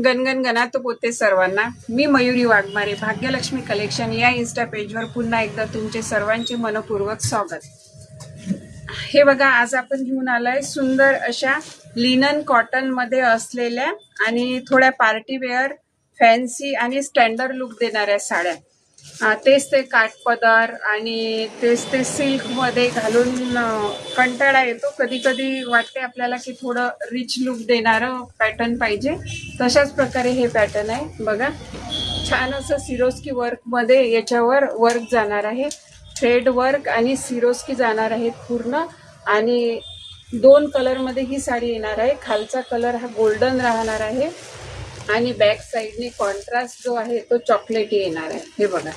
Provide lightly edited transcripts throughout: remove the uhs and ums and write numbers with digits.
गणगण गणात पोते सर्वांना. मी मयुरी वाघमारे, भाग्यलक्ष्मी कलेक्शन या इन्स्टा पेजवर पुन्हा एकदा तुमचे सर्वांचे मनपूर्वक स्वागत. हे बघा, आज आपण घेऊन आलोय सुंदर अशा लिनन कॉटन मध्ये असलेल्या आणि थोड्या पार्टी वेअर, फॅन्सी आणि स्टँडर्ड लुक देणाऱ्या साड्या. तेच ते काठपदर आणि तेच ते सिल्क मध्ये घालून कंटाळा येतो. कधी कधी वाटते आपल्याला की थोडं रिच लुक देणारं पॅटर्न पाहिजे. तशाच प्रकारे हे पॅटर्न आहे बघा. छान असं सिरोस्की वर्क मध्ये याच्यावर वर्क जाणार आहे. थ्रेड वर्क आणि सिरोस्की जाणार आहेत पूर्ण. आणि 2 कलर मध्ये ही साडी येणार आहे. खालचा कलर हा गोल्डन राहणार आहे आणि बॅक साइडने कॉन्ट्रास्ट जो आहे तो चॉकलेटी येणार आहे. हे बघा,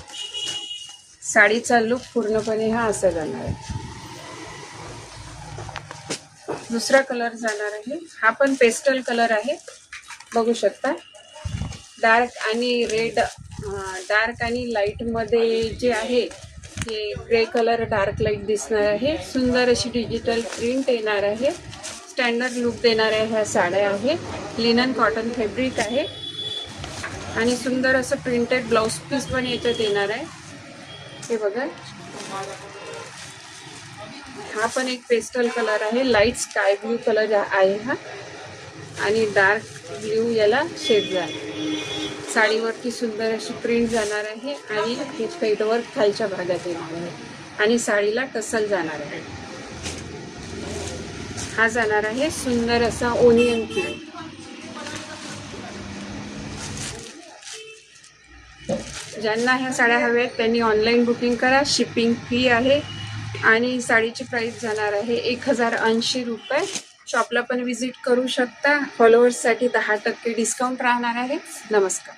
साडीचा लुक पूर्णपणे हा असा जाणार आहे. दुसरा कलर जाणार आहे, हा पण पेस्टल कलर आहे, बघू शकता. डार्क आणि रेड, डार्क आणि लाईट मध्ये जे आहे ते ग्रे कलर डार्क लाईट दिसणार आहे. सुंदर अशी डिजिटल प्रिंट येणार आहे. स्टँडर्ड लुक देणाऱ्या ह्या साड्या आहे. लिनन कॉटन फॅब्रिक आहे आणि सुंदर असं प्रिंटेड ब्लाउज पीस पण याच्यात येणार आहे. हे बघा, हा पण एक पेस्टल कलर आहे. लाईट स्काय ब्ल्यू कलर आहे हा आणि डार्क ब्ल्यू याला शेड जाणार. साडीवरती सुंदर अशी प्रिंट जाणार आहे आणि हे थ्रेडवर्क खालच्या भागात येणार आहे आणि साडीला टसल जाणार आहे. हा जाणार आहे सुंदर असा ओनियन प्रिंट. ज्यांना ह्या साड्या हव्या आहेत त्यांनी ऑनलाईन बुकिंग करा. शिपिंग फी आहे आणि साडीची प्राइस जाणार आहे 1080 रुपये. शॉपला पण व्हिजिट करू शकता. फॉलोअर्ससाठी 10% डिस्काउंट राहणार आहे. नमस्कार.